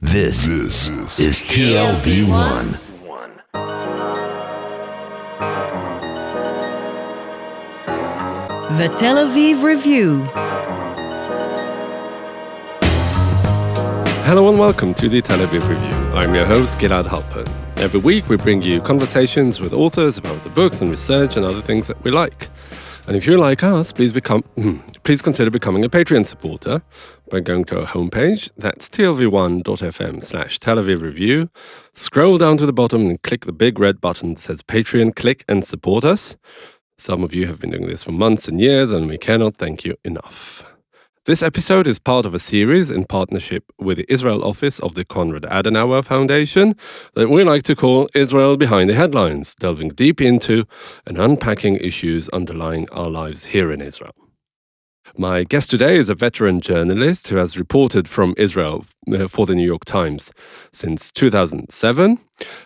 This is TLV1. The Tel Aviv Review. Hello and welcome to the Tel Aviv Review. I'm your host, Gilad Halpern. Every week we bring you conversations with authors about the books and research and other things that we like. And if you're like us, please consider becoming a Patreon supporter by going to our homepage. That's tlv1.fm/Tel Aviv Review. Scroll down to the bottom and click the big red button that says Patreon. Click and support us. Some of you have been doing this for months and years, and we cannot thank you enough. This episode is part of a series in partnership with the Israel office of the Konrad Adenauer Foundation that we like to call Israel Behind the Headlines, delving deep into and unpacking issues underlying our lives here in Israel. My guest today is a veteran journalist who has reported from Israel for the New York Times since 2007.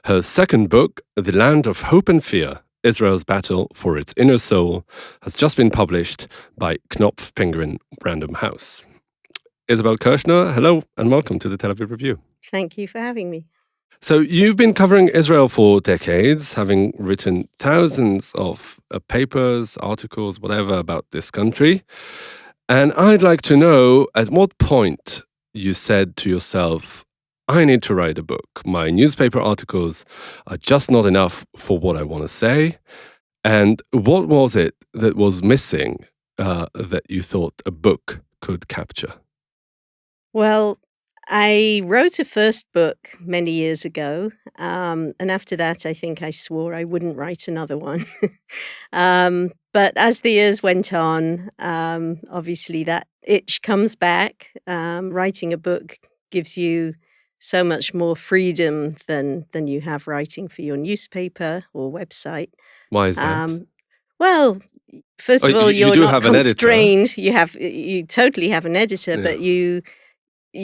Her second book, The Land of Hope and Fear, Israel's Battle for Its Inner Soul, has just been published by Knopf Penguin Random House. Isabel Kershner, hello and welcome to the Tel Aviv Review. Thank you for having me. So you've been covering Israel for decades, having written thousands of papers, articles, whatever about this country. And I'd like to know at what point you said to yourself, I need to write a book. My newspaper articles are just not enough for what I want to say. And what was it that was missing that you thought a book could capture? Well, I wrote a first book many years ago. And after that, I think I swore I wouldn't write another one. But as the years went on, obviously that itch comes back. Writing a book gives you so much more freedom than you have writing for your newspaper or website. Why is that? Well, first of all, you're not constrained. You totally have an editor, but you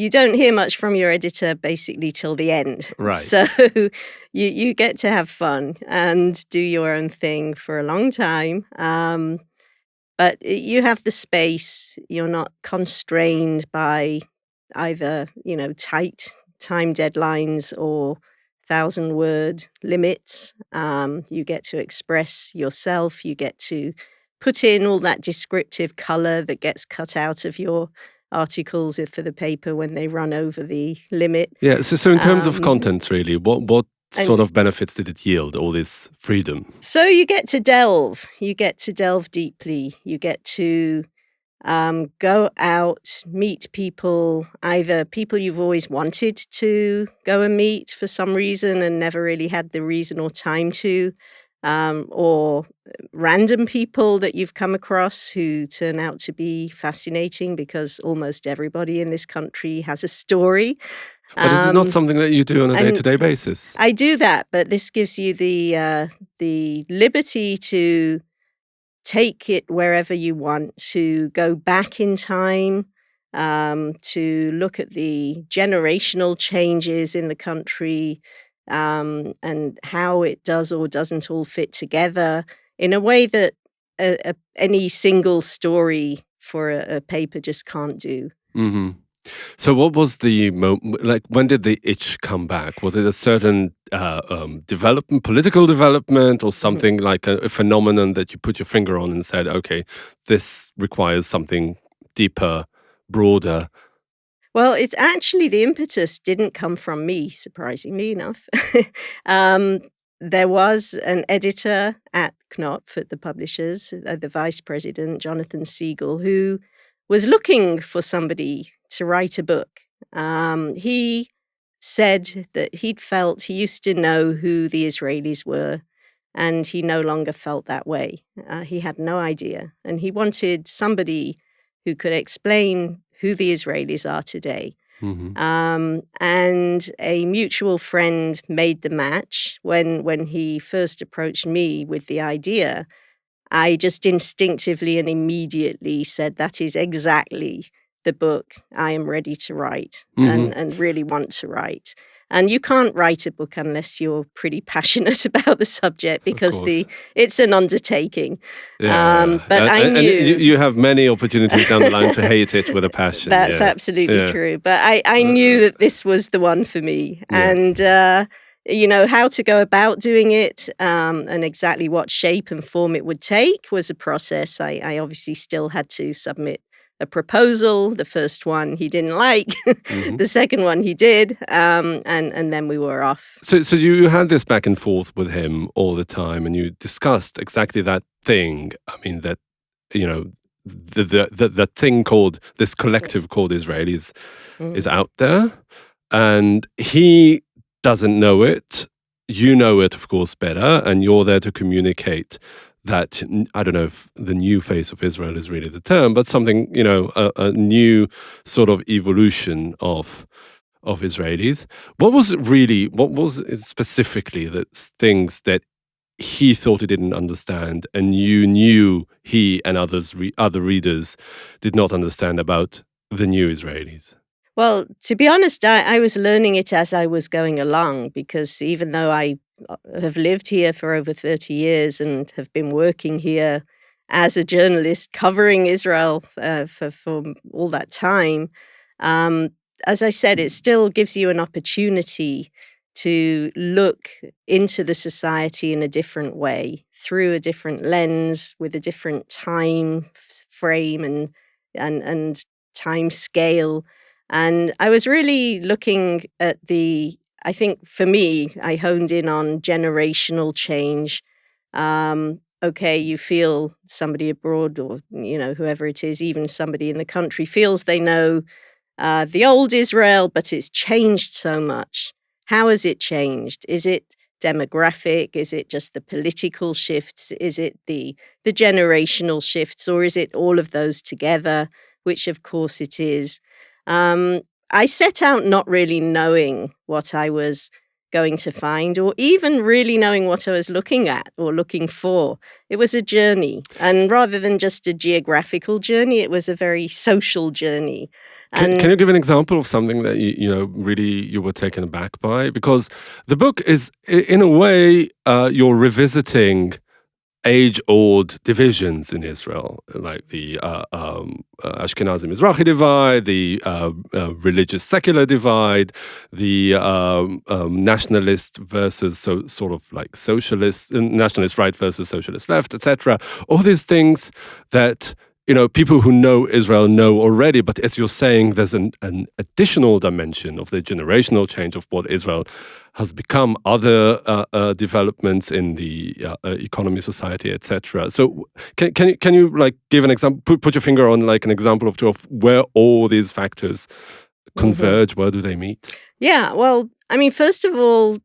don't hear much from your editor basically till the end. Right. So you get to have fun and do your own thing for a long time. But you have the space. You're not constrained by either, tight time deadlines or 1,000-word limits. You get to express yourself. You get to put in all that descriptive color that gets cut out of your articles for the paper when they run over the limit. Yeah, so in terms of content, really, what sort of benefits did it yield, all this freedom? So you get to delve. You get to delve deeply. You get to go out, meet people, either people you've always wanted to go and meet for some reason and never really had the reason or time to, or random people that you've come across who turn out to be fascinating because almost everybody in this country has a story. But this is not something that you do on a day-to-day basis. I do that, but this gives you the liberty to take it wherever you want, to go back in time, to look at the generational changes in the country, and how it does or doesn't all fit together in a way that any single story for a paper just can't do. Mm-hmm. So what was the when did the itch come back? Was it a certain development, political development, or something like a phenomenon that you put your finger on and said, okay, this requires something deeper, broader? Well, it's actually the impetus didn't come from me, surprisingly enough. There was an editor at Knopf, at the publishers, the vice president, Jonathan Siegel, who was looking for somebody to write a book. He said that he used to know who the Israelis were, and he no longer felt that way. He had no idea. And he wanted somebody who could explain who the Israelis are today. Mm-hmm. And a mutual friend made the match. When he first approached me with the idea, I just instinctively and immediately said, that is exactly the book I am ready to write and really want to write. And you can't write a book unless you're pretty passionate about the subject, because it's an undertaking. But I knew... And you have many opportunities down the line to hate it with a passion. That's absolutely true. But I knew that this was the one for me. And, how to go about doing it and exactly what shape and form it would take was a process. I obviously still had to submit a proposal. The first one he didn't like. The second one he did. And then we were off. So you had this back and forth with him all the time, and you discussed exactly that thing. I mean, that, the thing called, this collective called Israelis is out there, and he doesn't know it. You know it, of course, better, and you're there to communicate that. I don't know if the new face of Israel is really the term, but something, a new sort of evolution of Israelis. What was it specifically that things that he thought he didn't understand, and you knew he and other readers did not understand about the new Israelis? Well, to be honest, I was learning it as I was going along, because even though I have lived here for over 30 years and have been working here as a journalist covering Israel for all that time, as I said, it still gives you an opportunity to look into the society in a different way, through a different lens, with a different time frame and time scale. And I was really looking at I think for me, I honed in on generational change. Okay, you feel somebody abroad, or, whoever it is, even somebody in the country, feels they know the old Israel, but it's changed so much. How has it changed? Is it demographic? Is it just the political shifts? Is it the generational shifts? Or is it all of those together, which of course it is? I set out not really knowing what I was going to find, or even really knowing what I was looking at or looking for. It was a journey. And rather than just a geographical journey, it was a very social journey. Can you give an example of something that really you were taken aback by? Because the book is, in a way, you're revisiting age-old divisions in Israel, like the Ashkenazi-Mizrahi divide, the religious secular divide, the nationalist versus sort of like socialist, nationalist right versus socialist left, etc. All these things that people who know Israel know already, but as you're saying, there's an additional dimension of the generational change of what Israel has become, other developments in the economy, society, etc. So can you like give an example, put your finger on like an example of where all these factors converge? Where do they meet? Yeah, well, I mean, first of all,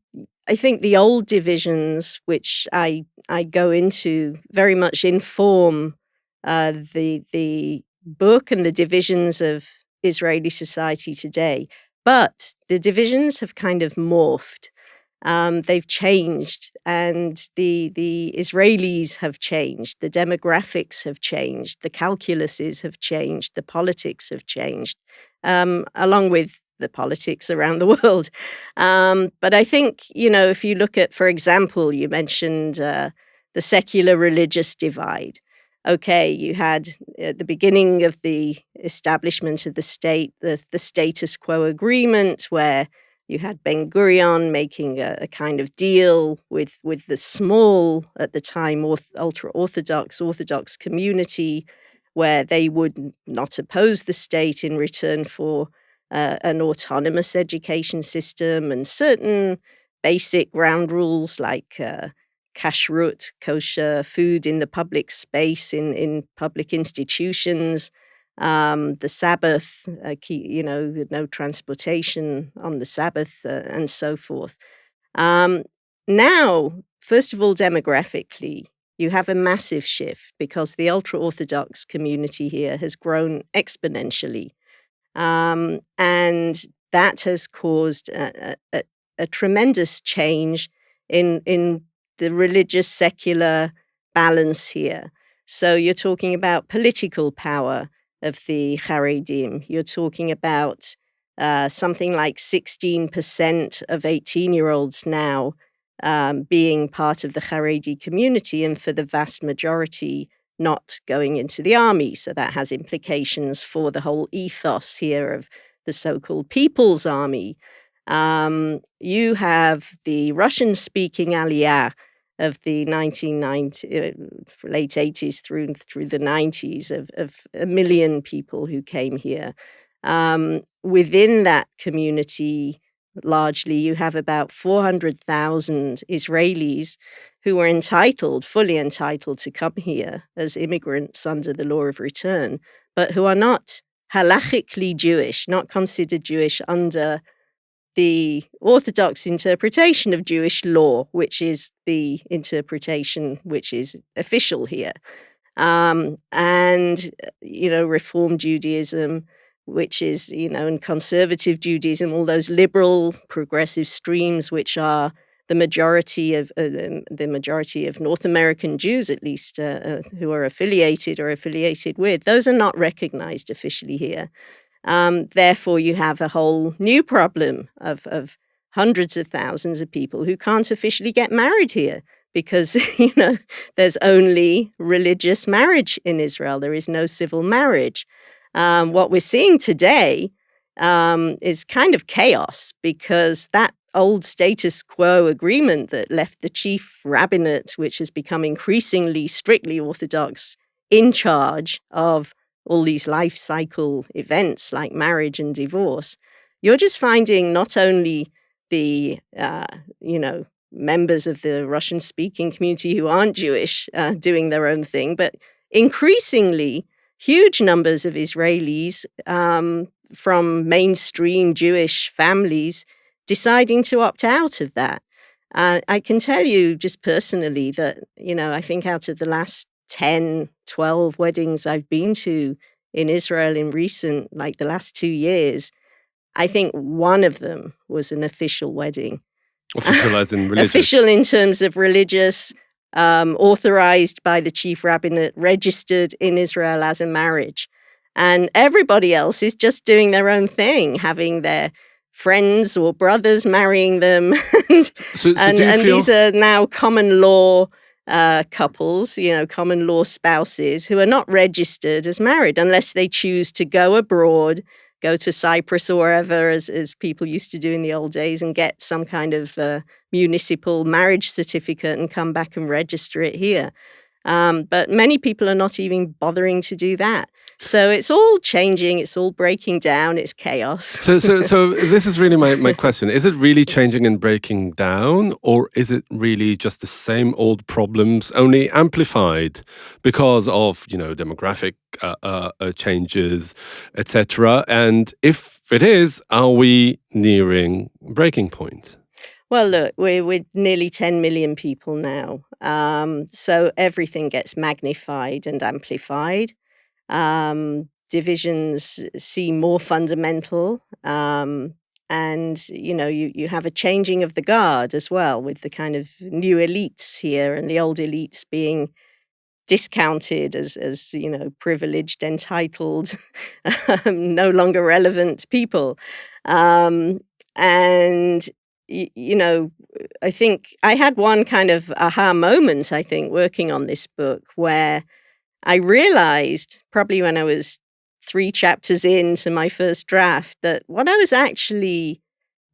I think the old divisions, which I go into, very much inform the book and the divisions of Israeli society today. But the divisions have kind of morphed. They've changed, and the Israelis have changed. The demographics have changed. The calculuses have changed. The politics have changed, along with the politics around the world. But I think, if you look at, for example, you mentioned the secular religious divide. Okay, you had at the beginning of the establishment of the state, the status quo agreement, where you had Ben Gurion making a kind of deal with the small, at the time, ultra-Orthodox community, where they would not oppose the state in return for an autonomous education system and certain basic ground rules like kashrut, kosher food in the public space, in public institutions, the Sabbath, no transportation on the Sabbath, and so forth. Now, first of all, demographically, you have a massive shift because the ultra-Orthodox community here has grown exponentially. And that has caused a tremendous change in the religious secular balance here. So you're talking about political power of the Haredim. You're talking about something like 16% of 18-year-olds now being part of the Haredi community, and for the vast majority not going into the army. So that has implications for the whole ethos here of the so-called People's Army. You have the Russian-speaking Aliyah of the 1990, late 80s through the 90s of 1 million people who came here. Within that community, largely, you have about 400,000 Israelis who are fully entitled to come here as immigrants under the law of return, but who are not halachically Jewish, not considered Jewish under the Orthodox interpretation of Jewish law, which is the interpretation which is official here. And, Reform Judaism, which is, and conservative Judaism, all those liberal, progressive streams, which are the majority of North American Jews, at least, who are affiliated with, those are not recognized officially here. Therefore, you have a whole new problem of hundreds of thousands of people who can't officially get married here because, there's only religious marriage in Israel. There is no civil marriage. What we're seeing today is kind of chaos because that old status quo agreement that left the chief rabbinate, which has become increasingly strictly Orthodox, in charge of all these life cycle events like marriage and divorce, you're just finding not only the, members of the Russian-speaking community who aren't Jewish doing their own thing, but increasingly huge numbers of Israelis from mainstream Jewish families deciding to opt out of that. I can tell you just personally that, I think out of the last 10, 12 weddings I've been to in Israel in the last 2 years, I think one of them was an official wedding. Official as in religious? Official in terms of religious, authorized by the chief rabbinate, registered in Israel as a marriage. And everybody else is just doing their own thing, having their friends or brothers marrying them. And these are now common law couples, common law spouses who are not registered as married unless they choose to go abroad, go to Cyprus or wherever, as people used to do in the old days, and get some kind of municipal marriage certificate and come back and register it here. But many people are not even bothering to do that. So it's all changing. It's all breaking down. It's chaos. So this is really my question. Is it really changing and breaking down, or is it really just the same old problems, only amplified because of, demographic changes, etc.? And if it is, are we nearing breaking point? Well, look, we're nearly 10 million people now. So everything gets magnified and amplified. Divisions seem more fundamental. And, you have a changing of the guard as well, with the kind of new elites here and the old elites being discounted as privileged, entitled, no longer relevant people. And I think I had one kind of aha moment, working on this book, where I realized, probably when I was 3 chapters into my first draft, that what I was actually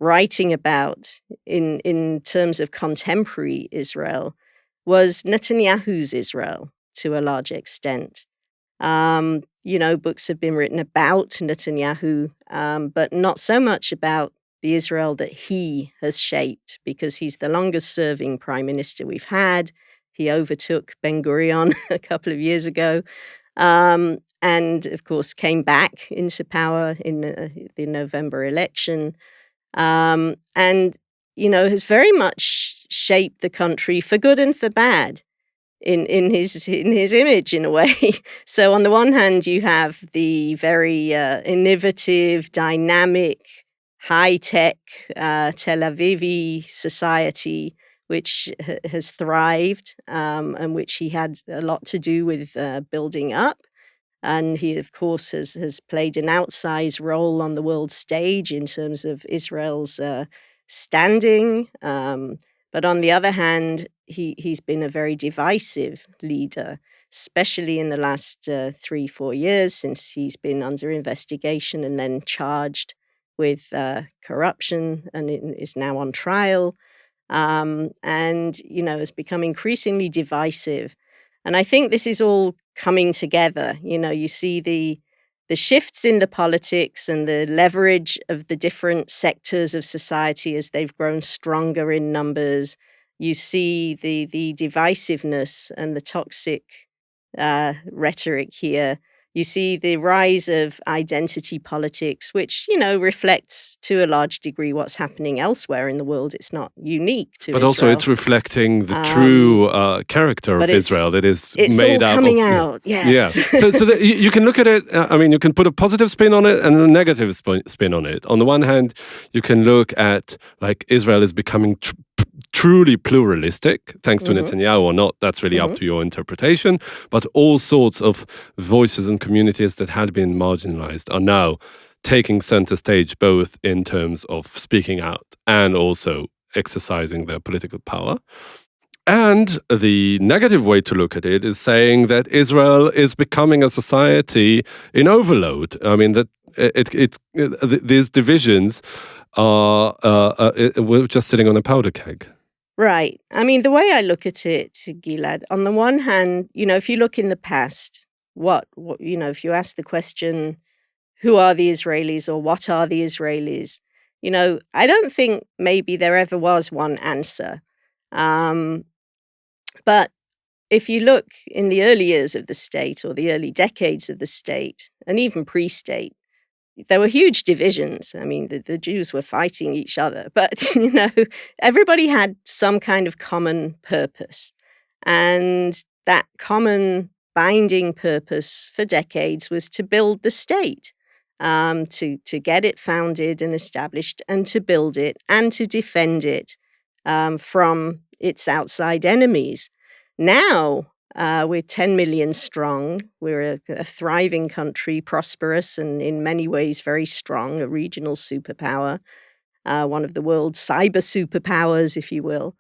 writing about in terms of contemporary Israel was Netanyahu's Israel to a large extent. Books have been written about Netanyahu, but not so much about the Israel that he has shaped, because he's the longest serving prime minister we've had. He overtook Ben-Gurion a couple of years ago, and of course came back into power in the November election, and has very much shaped the country for good and for bad in his image, in a way. So on the one hand, you have the very innovative, dynamic, high-tech Tel Avivi society, which has thrived and which he had a lot to do with building up. And he, of course, has played an outsized role on the world stage in terms of Israel's standing. But on the other hand, he's been a very divisive leader, especially in the last 3-4 years since he's been under investigation and then charged with corruption and is now on trial. And, has become increasingly divisive. And I think this is all coming together. You see the shifts in the politics and the leverage of the different sectors of society as they've grown stronger in numbers. You see the divisiveness and the toxic rhetoric here. You see the rise of identity politics, which, reflects to a large degree what's happening elsewhere in the world. It's not unique to But Israel. also it's reflecting the true character of Israel that is made all out coming of... out, yes. Yeah. So you can look at it, you can put a positive spin on it and a negative spin on it. On the one hand, you can look at, like, Israel is becoming truly pluralistic, thanks to Netanyahu or not, that's really up to your interpretation. But all sorts of voices and communities that had been marginalized are now taking center stage, both in terms of speaking out and also exercising their political power. And the negative way to look at it is saying that Israel is becoming a society in overload. I mean, that these divisions are we're just sitting on a powder keg. Right. I mean, the way I look at it, Gilad, on the one hand, if you look in the past, what if you ask the question, who are the Israelis or what are the Israelis? I don't think maybe there ever was one answer. But if you look in the early years of the state or the early decades of the state, and even pre-state, there were huge divisions. I mean, the Jews were fighting each other, but, everybody had some kind of common purpose. And that common binding purpose for decades was to build the state, to get it founded and established, and to build it and to defend it from its outside enemies. Now, we're 10 million strong. We're a thriving country, prosperous and in many ways very strong, a regional superpower, one of the world's cyber superpowers, if you will.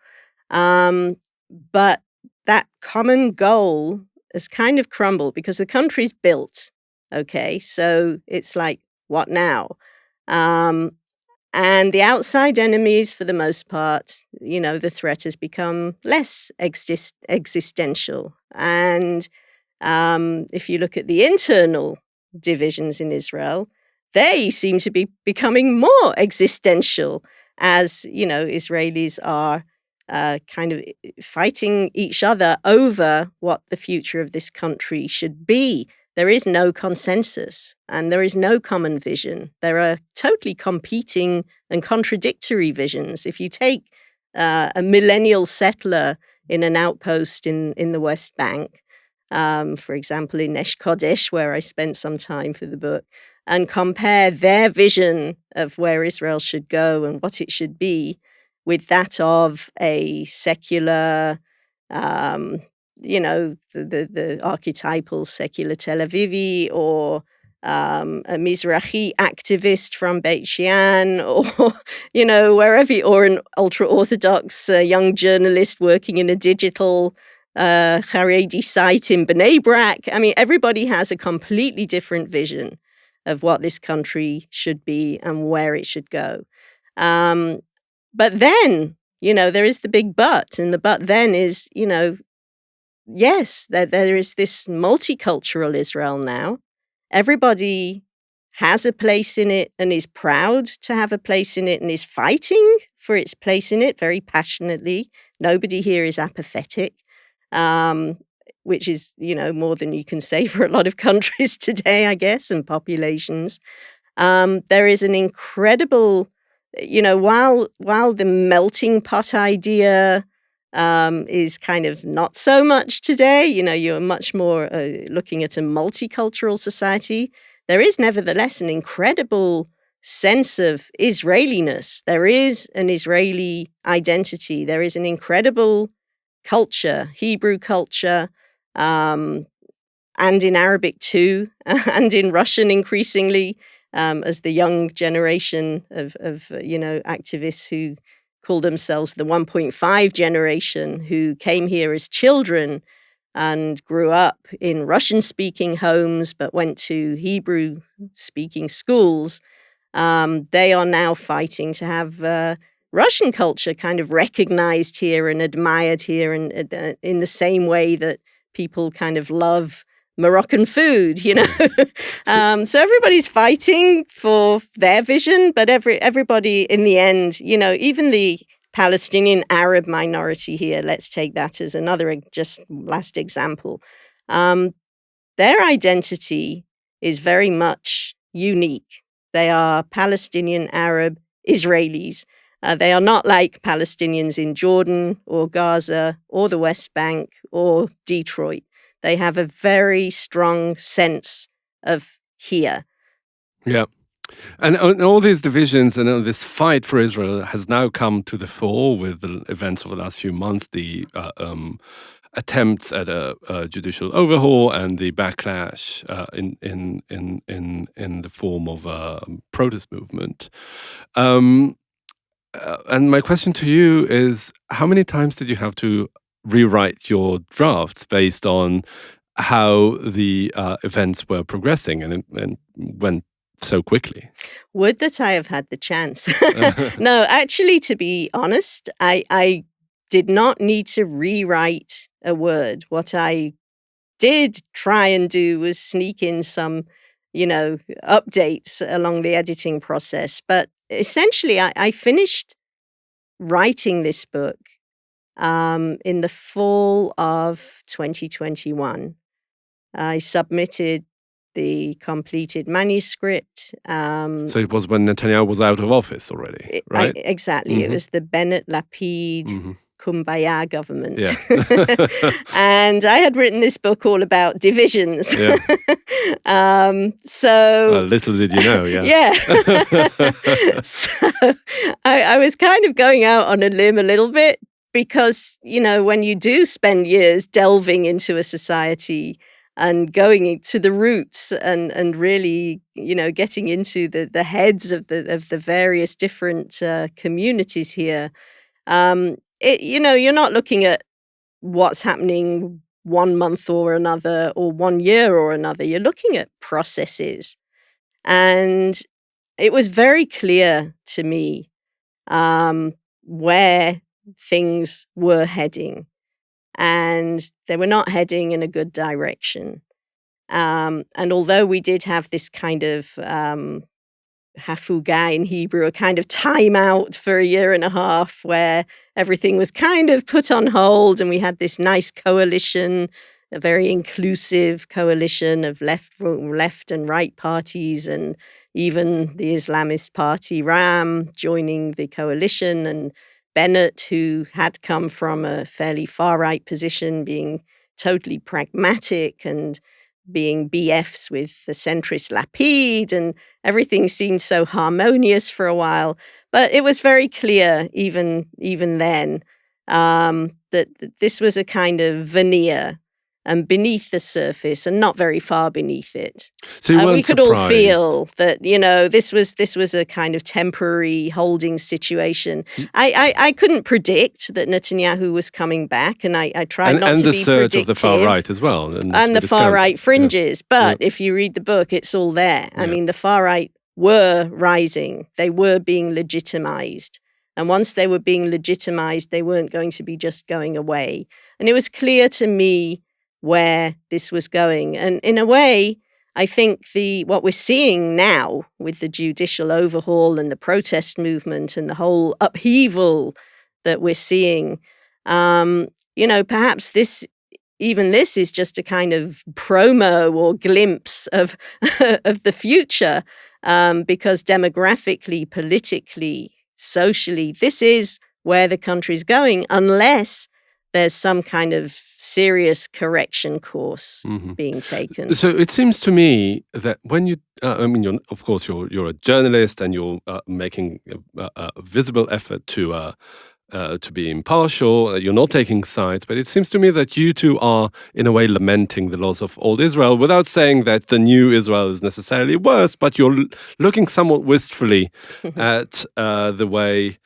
But that common goal has kind of crumbled because the country's built. Okay, so it's like, what now? And the outside enemies, for the most part, the threat has become less existential. And if you look at the internal divisions in Israel, they seem to be becoming more existential as, Israelis are kind of fighting each other over what the future of this country should be. There is no consensus and there is no common vision. There are totally competing and contradictory visions. If you take a millennial settler in an outpost in the West Bank, for example, in Esh Kodesh, where I spent some time for the book, and compare their vision of where Israel should go and what it should be with that of a secular, the archetypal secular Tel Avivi, or a Mizrahi activist from Beit Shean, or, wherever, or an ultra-Orthodox young journalist working in a digital Haredi site in Bnei Brak. I mean, everybody has a completely different vision of what this country should be and where it should go. But then, there is the big but, and the but then is, yes, there is this multicultural Israel now. Everybody has a place in it and is proud to have a place in it and is fighting for its place in it very passionately. Nobody here is apathetic, which is, more than you can say for a lot of countries today, I guess, and populations. There is an incredible, while the melting pot idea is kind of not so much today, you're much more looking at a multicultural society. There is nevertheless an incredible sense of Israeliness. There is an Israeli identity. There is an incredible culture, Hebrew culture, and in Arabic too, and in Russian increasingly, as the young generation of activists who call themselves the 1.5 generation, who came here as children and grew up in Russian-speaking homes but went to Hebrew-speaking schools. They are now fighting to have Russian culture kind of recognized here and admired here, and in the same way that people kind of love Moroccan food, you know. So everybody's fighting for their vision, but everybody in the end, you know, even the Palestinian Arab minority here, let's take that as another just last example. Their identity is very much unique. They are Palestinian Arab Israelis. They are not like Palestinians in Jordan or Gaza or the West Bank or Detroit. They have a very strong sense of here. Yeah. And all these divisions and this fight for Israel has now come to the fore with the events of the last few months, the attempts at a judicial overhaul and the backlash in the form of a protest movement. And my question to you is, how many times did you have to rewrite your drafts based on how the events were progressing and went so quickly? Would that I have had the chance. No, actually, to be honest, I did not need to rewrite a word. What I did try and do was sneak in some, you know, updates along the editing process. But essentially, I finished writing this book in the fall of 2021. I submitted the completed manuscript. So it was when Netanyahu was out of office already, right? Exactly. Mm-hmm. It was the Bennett-Lapid Kumbaya government. Yeah. And I had written this book all about divisions. Yeah. So little did you know, yeah. Yeah. So I was kind of going out on a limb a little bit because, you know, when you do spend years delving into a society and going to the roots and really, you know, getting into the heads of the various different communities here, you know, you're not looking at what's happening 1 month or another or 1 year or another. You're looking at processes. And it was very clear to me where things were heading. And they were not heading in a good direction. And although we did have this kind of hafuga in Hebrew, a kind of timeout for 1.5 years where everything was kind of put on hold and we had this nice coalition, a very inclusive coalition of left and right parties, and even the Islamist party Ram joining the coalition, and Bennett, who had come from a fairly far-right position, being totally pragmatic and being BFs with the centrist Lapid, and everything seemed so harmonious for a while. But it was very clear, even then, that this was a kind of veneer and beneath the surface and not very far beneath it. So you weren't we could surprised. all feel that, you know, this was a kind of temporary holding situation. I couldn't predict that Netanyahu was coming back, and I tried not to be predictive. And the surge of the far right as well. And the far right fringes. Yeah. But if you read the book, it's all there. I mean, the far right were rising. They were being legitimized. And once they were being legitimized, they weren't going to be just going away. And it was clear to me where this was going. And in a way, I think what we're seeing now with the judicial overhaul and the protest movement and the whole upheaval that we're seeing, you know, perhaps this is just a kind of promo or glimpse of of the future, because demographically, politically, socially, this is where the country's going, unless there's some kind of serious correction course being taken. So it seems to me that when you, I mean, you're a journalist and you're making a visible effort to to be impartial. You're not taking sides, but it seems to me that you two are, in a way, lamenting the loss of old Israel without saying that the new Israel is necessarily worse, but you're looking somewhat wistfully at the way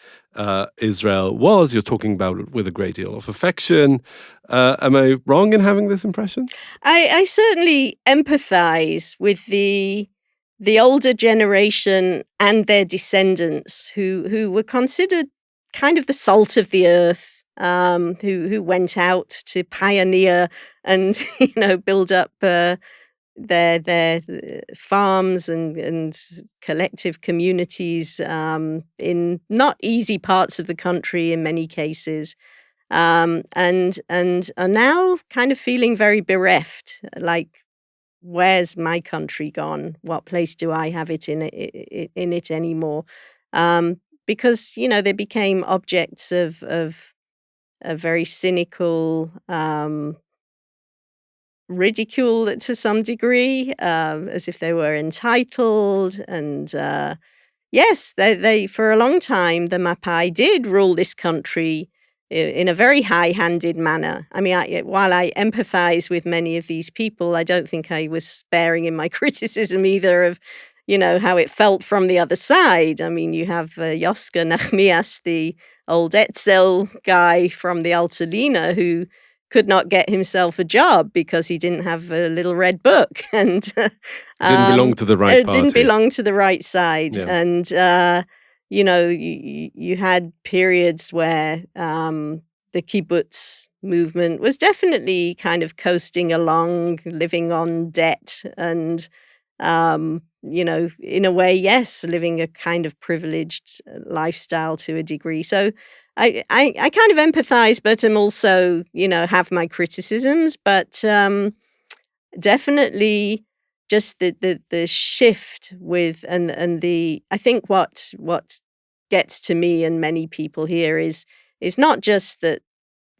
Israel was. You're talking about it with a great deal of affection. Am I wrong in having this impression? I certainly empathize with the older generation and their descendants who were considered kind of the salt of the earth, who went out to pioneer and build up their farms and collective communities in not easy parts of the country in many cases, and are now kind of feeling very bereft, like, where's my country gone? What place do I have it in it anymore? Because they became objects of a very cynical ridicule to some degree, as if they were entitled. And yes, they for a long time the Mapai did rule this country in a very high-handed manner. I mean, while I empathize with many of these people, I don't think I was sparing in my criticism either of, how it felt from the other side. I mean, you have Yoska Nachmias, the old Etzel guy from the Altalina, who could not get himself a job because he didn't have a little red book and didn't belong to the right party. Didn't belong to the right side. Yeah. And you had periods where the kibbutz movement was definitely kind of coasting along, living on debt, and in a way, yes, living a kind of privileged lifestyle to a degree. So I kind of empathize, but I'm also, have my criticisms. But definitely just the shift with and the I think what gets to me and many people here is not just that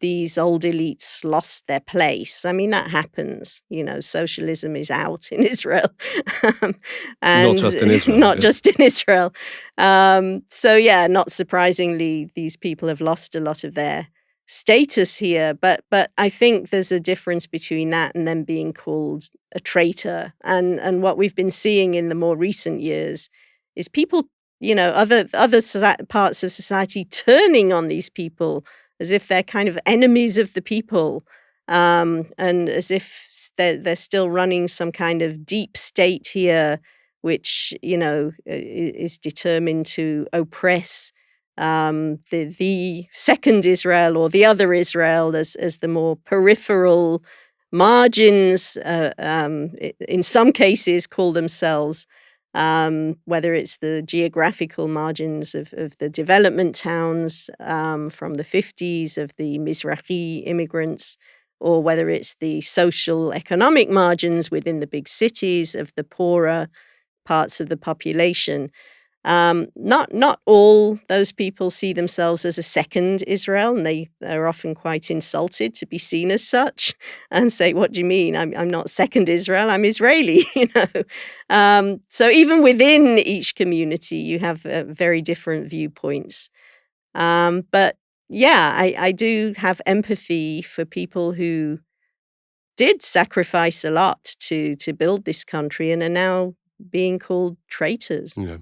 these old elites lost their place. I mean, that happens. Socialism is out in Israel. And not just in Israel. Not just in Israel. So, yeah, not surprisingly, these people have lost a lot of their status here. But I think there's a difference between that and them being called a traitor. And what we've been seeing in the more recent years is people, other parts of society turning on these people as if they're kind of enemies of the people, and as if they're still running some kind of deep state here, which, is determined to oppress the second Israel or the other Israel as the more peripheral margins, in some cases call themselves, whether it's the geographical margins of the development towns from the 50s of the Mizrahi immigrants, or whether it's the social economic margins within the big cities of the poorer parts of the population. Not all those people see themselves as a second Israel, and they are often quite insulted to be seen as such and say, what do you mean? I'm not second Israel, I'm Israeli, So even within each community, you have very different viewpoints. But yeah, I do have empathy for people who did sacrifice a lot to build this country and are now being called traitors. Yeah.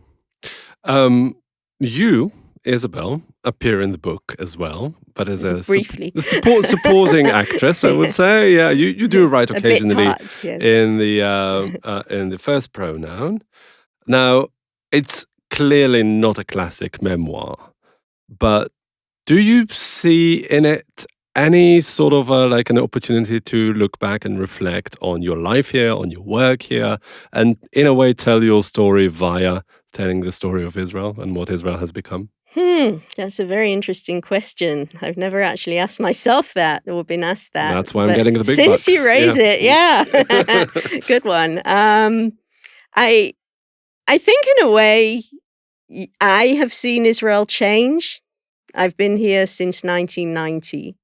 You, Isabel, appear in the book as well, but as a briefly supporting actress, I would say. Yeah, you do write occasionally part, yes. in the first pronoun. Now, it's clearly not a classic memoir, but do you see in it any sort of like an opportunity to look back and reflect on your life here, on your work here, and in a way tell your story via telling the story of Israel and what Israel has become? That's a very interesting question. I've never actually asked myself that or been asked that. That's why I'm getting the big since bucks. you raise it, yeah. Good one. I think in a way I have seen Israel change. I've been here since 1990.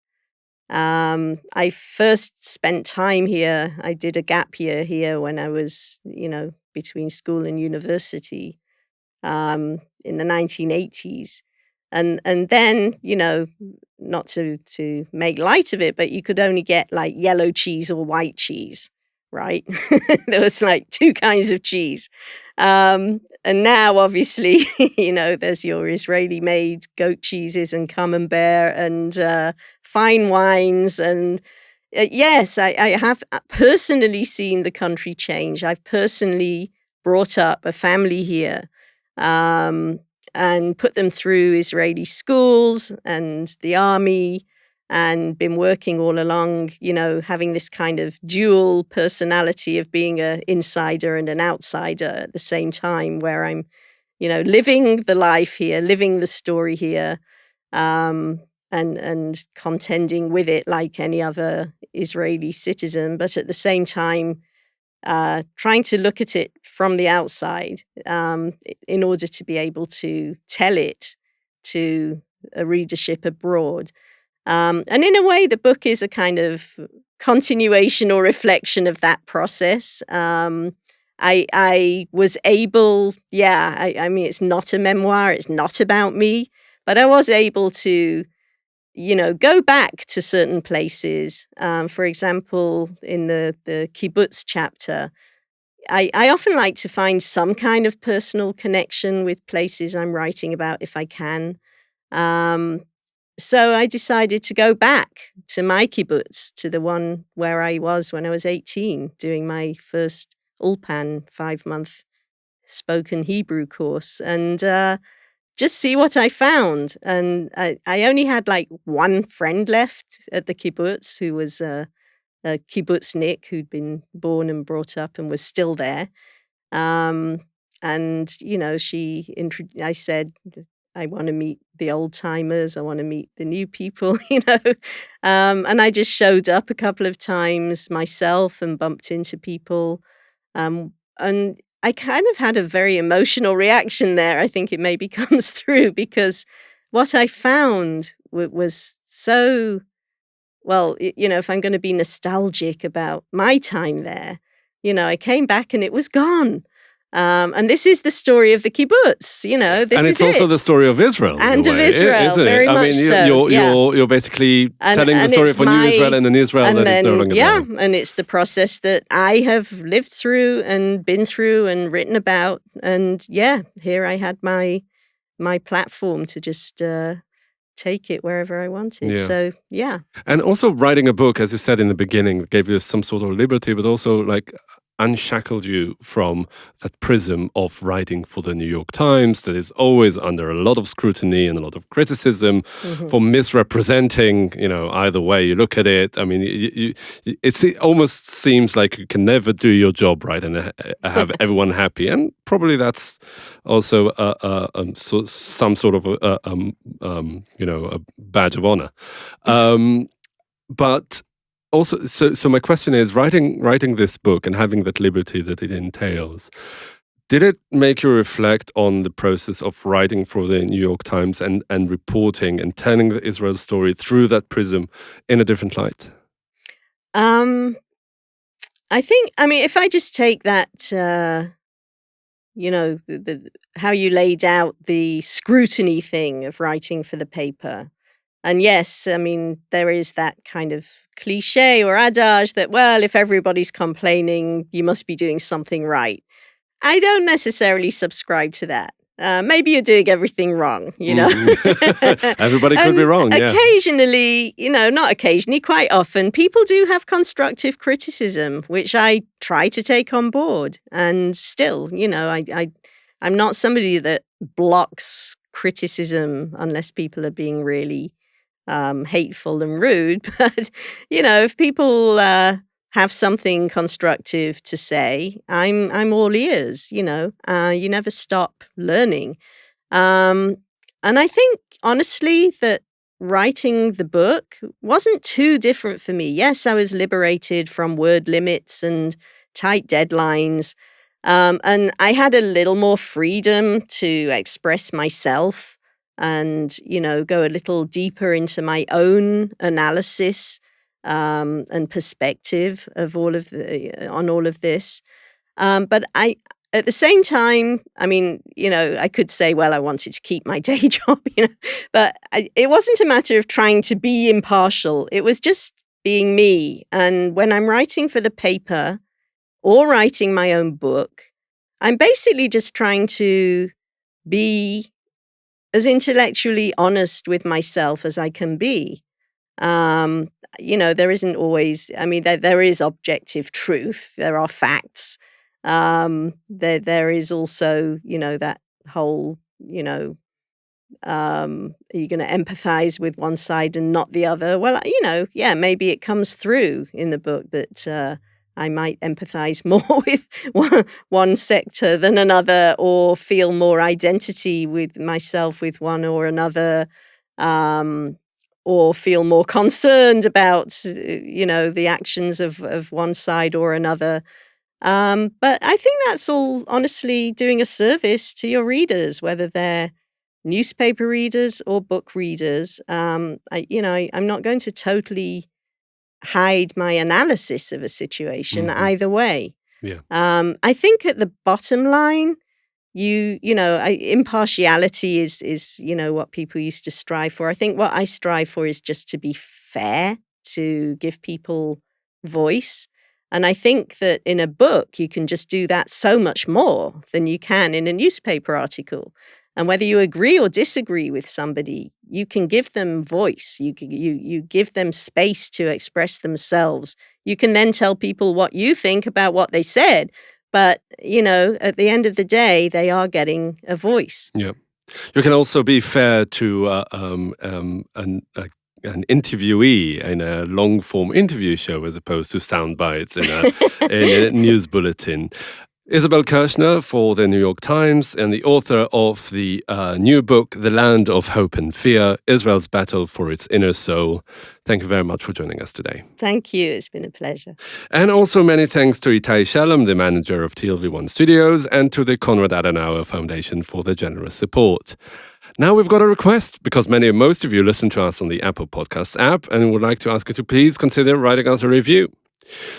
I first spent time here. I did a gap year here when I was, between school and university, in the 1980s. And then, not to make light of it, but you could only get like yellow cheese or white cheese, right? There was like two kinds of cheese. And now, obviously, there's your Israeli-made goat cheeses and camembert and fine wines. And yes, I have personally seen the country change. I've personally brought up a family here and put them through Israeli schools and the army, and been working all along, having this kind of dual personality of being an insider and an outsider at the same time, where I'm, living the life here, living the story here, and contending with it like any other Israeli citizen, but at the same time, trying to look at it from the outside in order to be able to tell it to a readership abroad. And in a way, the book is a kind of continuation or reflection of that process. I was able, I mean, it's not a memoir, it's not about me, but I was able to, go back to certain places. For example, in the kibbutz chapter, I often like to find some kind of personal connection with places I'm writing about if I can. So I decided to go back to my kibbutz, to the one where I was when I was 18, doing my first Ulpan 5-month spoken Hebrew course, and just see what I found. And I only had like one friend left at the kibbutz, who was a kibbutznik who'd been born and brought up and was still there. And, I said, I want to meet the old timers. I want to meet the new people, and I just showed up a couple of times myself and bumped into people. And I kind of had a very emotional reaction there. I think it maybe comes through because what I found was so, well, if I'm going to be nostalgic about my time there, I came back and it was gone. And this is the story of the kibbutz, and it's also the story of Israel, and of Israel, isn't very it? much so. You're basically telling the story of a new Israel and an Israel that is no longer there. And it's the process that I have lived through and been through and written about. And here I had my platform to just take it wherever I wanted. Yeah. So, yeah. And also writing a book, as you said in the beginning, gave you some sort of liberty, but also like unshackled you from that prism of writing for the New York Times that is always under a lot of scrutiny and a lot of criticism for misrepresenting, either way you look at it. I mean, it almost seems like you can never do your job right and have everyone happy. And probably that's also some sort of a badge of honor. But also, so my question is, writing this book and having that liberty that it entails, did it make you reflect on the process of writing for the New York Times and reporting and telling the Israel story through that prism in a different light? I think, if I just take that, how you laid out the scrutiny thing of writing for the paper. And yes, there is that kind of cliche or adage that, well, if everybody's complaining, you must be doing something right. I don't necessarily subscribe to that. Maybe you're doing everything wrong, Everybody could be wrong, yeah. Occasionally, not occasionally, quite often, people do have constructive criticism, which I try to take on board. And still, I'm not somebody that blocks criticism unless people are being really hateful and rude. But, if people have something constructive to say, I'm all ears, you never stop learning. And I think, honestly, that writing the book wasn't too different for me. Yes, I was liberated from word limits and tight deadlines. And I had a little more freedom to express myself and, go a little deeper into my own analysis and perspective of on all of this. But at the same time, I mean, I could say, well, I wanted to keep my day job, but it wasn't a matter of trying to be impartial. It was just being me. And when I'm writing for the paper or writing my own book, I'm basically just trying to be as intellectually honest with myself as I can be. There isn't always, there is objective truth. There are facts. There is also, that whole, are you going to empathize with one side and not the other? Well, maybe it comes through in the book that I might empathize more with one sector than another, or feel more identity with myself with one or another, or feel more concerned about, the actions of one side or another. But I think that's all honestly doing a service to your readers, whether they're newspaper readers or book readers. I'm not going to totally hide my analysis of a situation either way. Yeah. I think at the bottom line, impartiality is what people used to strive for. I think what I strive for is just to be fair, to give people voice. And I think that in a book, you can just do that so much more than you can in a newspaper article. And whether you agree or disagree with somebody, you can give them voice. You give them space to express themselves. You can then tell people what you think about what they said. But, at the end of the day, they are getting a voice. Yeah. You can also be fair to an interviewee in a long-form interview show as opposed to sound bites in a news bulletin. Isabel Kershner for the New York Times and the author of the new book, The Land of Hope and Fear, Israel's Battle for Its Inner Soul. Thank you very much for joining us today. Thank you. It's been a pleasure. And also many thanks to Itai Shalom, the manager of TLV1 Studios, and to the Konrad Adenauer Foundation for their generous support. Now we've got a request, because most of you listen to us on the Apple Podcasts app, and we would like to ask you to please consider writing us a review.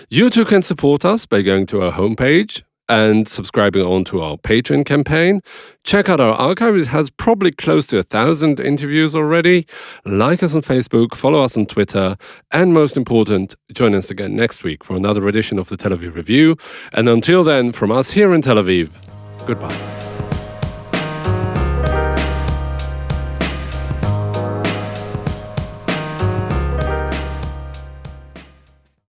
You too can support us by going to our homepage and subscribing on to our Patreon campaign. Check out our archive. It has probably close to 1,000 interviews already. Like us on Facebook, follow us on Twitter, and most important, join us again next week for another edition of the Tel Aviv Review. And until then, from us here in Tel Aviv, goodbye.